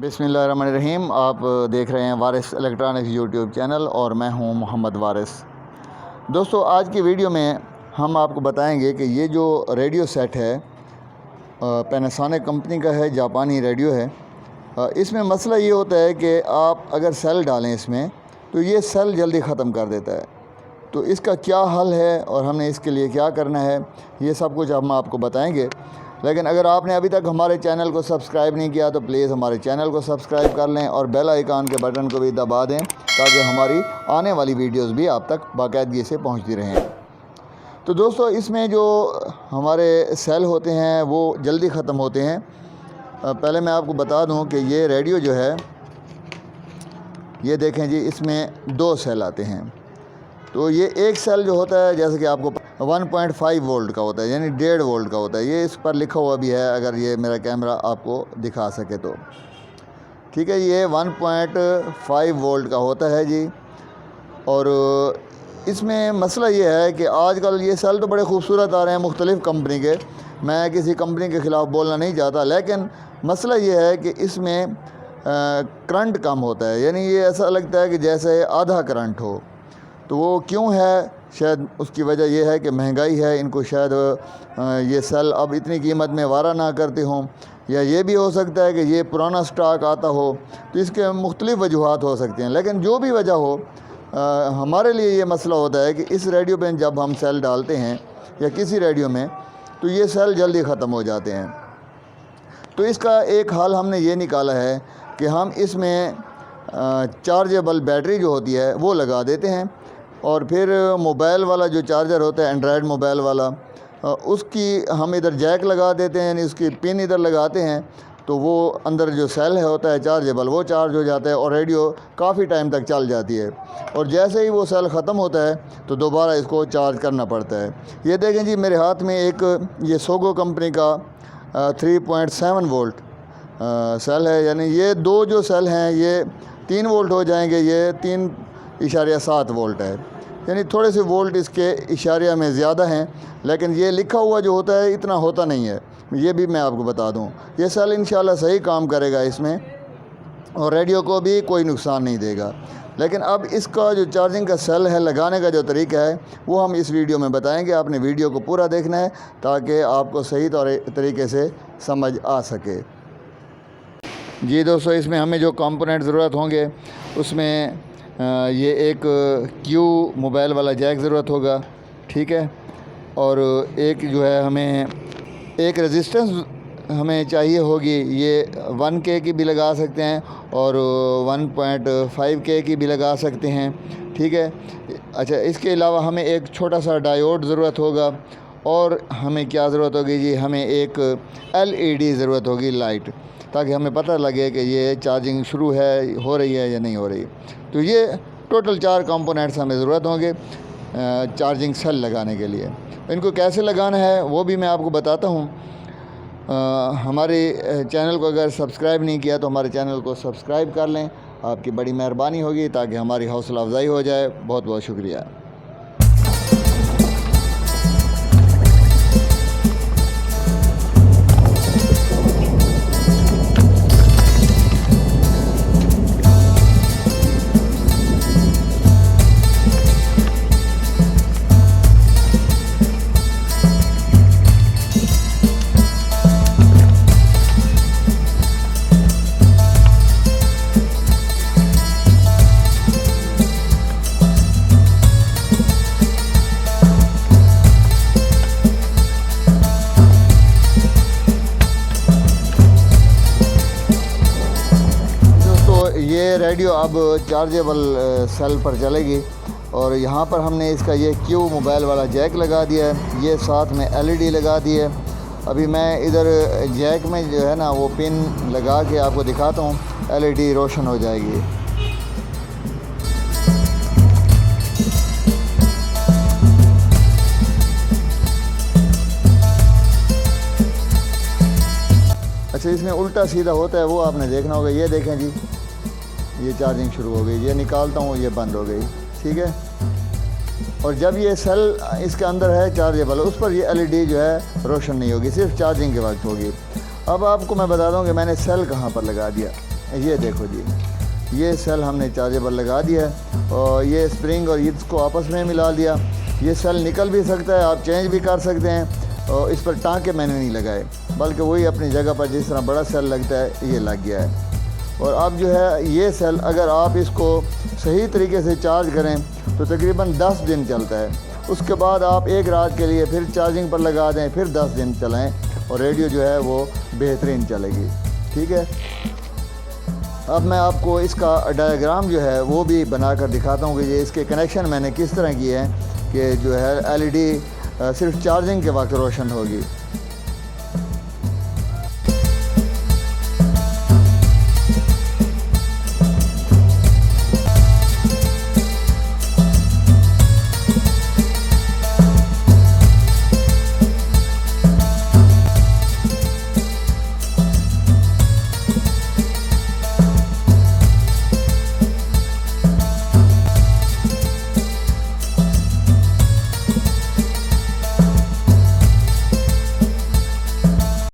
बिस्मिल्लाहिर्रहमानिर्रहीम। आप देख रहे हैं वारिस इलेक्ट्रॉनिक्स यूट्यूब चैनल और मैं हूं मोहम्मद वारिस। दोस्तों, आज की वीडियो में हम आपको बताएंगे कि ये जो रेडियो सेट है पैनासोनिक कंपनी का है, जापानी रेडियो है। इसमें मसला ये होता है कि आप अगर सेल डालें इसमें तो ये सेल जल्दी ख़त्म कर देता है। तो इसका क्या हल है और हमने इसके लिए क्या करना है, ये सब कुछ हम आपको बताएंगे। लेकिन अगर आपने अभी तक हमारे चैनल को सब्सक्राइब नहीं किया तो प्लीज़ हमारे चैनल को सब्सक्राइब कर लें और बेल आइकन के बटन को भी दबा दें ताकि हमारी आने वाली वीडियोस भी आप तक बाकायदगी से पहुंचती रहें। तो दोस्तों, इसमें जो हमारे सेल होते हैं वो जल्दी ख़त्म होते हैं। पहले मैं आपको बता दूं कि ये रेडियो जो है, ये देखें जी, इसमें 2 सेल आते हैं। तो ये एक सेल जो होता है, जैसे कि आपको 1.5 वोल्ट का होता है, यानी 1.5 वोल्ट का होता है। ये इस पर लिखा हुआ भी है, अगर ये मेरा कैमरा आपको दिखा सके तो ठीक है। ये 1.5 वोल्ट का होता है जी। और इसमें मसला ये है कि आजकल ये सेल तो बड़े खूबसूरत आ रहे हैं मुख्तलिफ़ कंपनी के। मैं किसी कंपनी के ख़िलाफ़ बोलना नहीं चाहता, लेकिन मसला ये है कि इसमें करंट कम होता है, यानी ये ऐसा लगता है कि जैसे आधा करंट हो। तो वो क्यों है? शायद उसकी वजह यह है कि महंगाई है, इनको शायद ये सेल अब इतनी कीमत में वारा ना करते हों, या ये भी हो सकता है कि ये पुराना स्टॉक आता हो। तो इसके मुख्तलिफ़ वजूहात हो सकते हैं, लेकिन जो भी वजह हो, हमारे लिए ये मसला होता है कि इस रेडियो पे जब हम सेल डालते हैं या किसी रेडियो में, तो ये सेल जल्दी ख़त्म हो जाते हैं। तो इसका एक हल हमने ये निकाला है कि हम इसमें चार्जेबल बैटरी जो होती है वो लगा देते हैं, और फिर मोबाइल वाला जो चार्जर होता है, एंड्रॉयड मोबाइल वाला, उसकी हम इधर जैक लगा देते हैं, यानी उसकी पिन इधर लगाते हैं। तो वो अंदर जो सेल है होता है चार्जेबल, वो चार्ज हो जाता है और रेडियो काफ़ी टाइम तक चल जाती है। और जैसे ही वो सेल ख़त्म होता है तो दोबारा इसको चार्ज करना पड़ता है। ये देखें जी, मेरे हाथ में एक ये सोगो कंपनी का 3.7 वोल्ट सेल है, यानी ये 2 जो सेल हैं ये 3 वोल्ट हो जाएंगे। ये 3.7 वोल्ट है, यानी थोड़े से वोल्ट इसके इशारिया में ज़्यादा हैं, लेकिन ये लिखा हुआ जो होता है इतना होता नहीं है। ये भी मैं आपको बता दूं, ये सेल इंशाल्लाह सही काम करेगा इसमें और रेडियो को भी कोई नुकसान नहीं देगा। लेकिन अब इसका जो चार्जिंग का सेल है, लगाने का जो तरीका है, वो हम इस वीडियो में बताएंगे। आपने वीडियो को पूरा देखना है ताकि आपको सही तरीके से समझ आ सके। जी दोस्तों, इसमें हमें जो कंपोनेंट ज़रूरत होंगे उसमें ये एक क्यू मोबाइल वाला जैक ज़रूरत होगा, ठीक है। और एक जो है हमें एक रेजिस्टेंस हमें चाहिए होगी, ये 1K की भी लगा सकते हैं और 1.5K की भी लगा सकते हैं, ठीक है। अच्छा, इसके अलावा हमें एक छोटा सा डायोड ज़रूरत होगा, और हमें क्या ज़रूरत होगी जी, हमें एक LED ज़रूरत होगी, लाइट, ताकि हमें पता लगे कि ये चार्जिंग शुरू है, हो रही है या नहीं हो रही। तो ये टोटल 4 कंपोनेंट्स हमें ज़रूरत होंगे चार्जिंग सेल लगाने के लिए। इनको कैसे लगाना है वो भी मैं आपको बताता हूँ। हमारे चैनल को अगर सब्सक्राइब नहीं किया तो हमारे चैनल को सब्सक्राइब कर लें, आपकी बड़ी मेहरबानी होगी, ताकि हमारी हौसला अफजाई हो जाए। बहुत बहुत शुक्रिया। ये रेडियो अब चार्जेबल सेल पर चलेगी, और यहाँ पर हमने इसका ये क्यू मोबाइल वाला जैक लगा दिया है, ये साथ में LED लगा दी है। अभी मैं इधर जैक में जो है ना वो पिन लगा के आपको दिखाता हूँ, LED रोशन हो जाएगी। अच्छा, इसमें उल्टा सीधा होता है, वो आपने देखना होगा। ये देखें जी, ये चार्जिंग शुरू हो गई, ये निकालता हूँ, ये बंद हो गई, ठीक है। और जब ये सेल इसके अंदर है चार्जेबल, उस पर ये LED जो है रोशन नहीं होगी, सिर्फ चार्जिंग के वक्त होगी। अब आपको मैं बता दूं कि मैंने सेल कहाँ पर लगा दिया। ये देखो जी, ये सेल हमने चार्जर पर लगा दिया है और ये स्प्रिंग और इसको आपस में मिला दिया। ये सेल निकल भी सकता है, आप चेंज भी कर सकते हैं। और इस पर टाँके मैंने नहीं लगाए, बल्कि वही अपनी जगह पर जिस तरह बड़ा सेल लगता है ये लग गया है। और अब जो है ये सेल अगर आप इसको सही तरीके से चार्ज करें तो तकरीबन 10 दिन चलता है। उसके बाद आप एक रात के लिए फिर चार्जिंग पर लगा दें, फिर 10 दिन चलाएं और रेडियो जो है वो बेहतरीन चलेगी। ठीक है, अब मैं आपको इसका डायग्राम जो है वो भी बना कर दिखाता हूँ कि ये इसके कनेक्शन मैंने किस तरह किए हैं कि जो है LED सिर्फ चार्जिंग के वक्त रोशन होगी।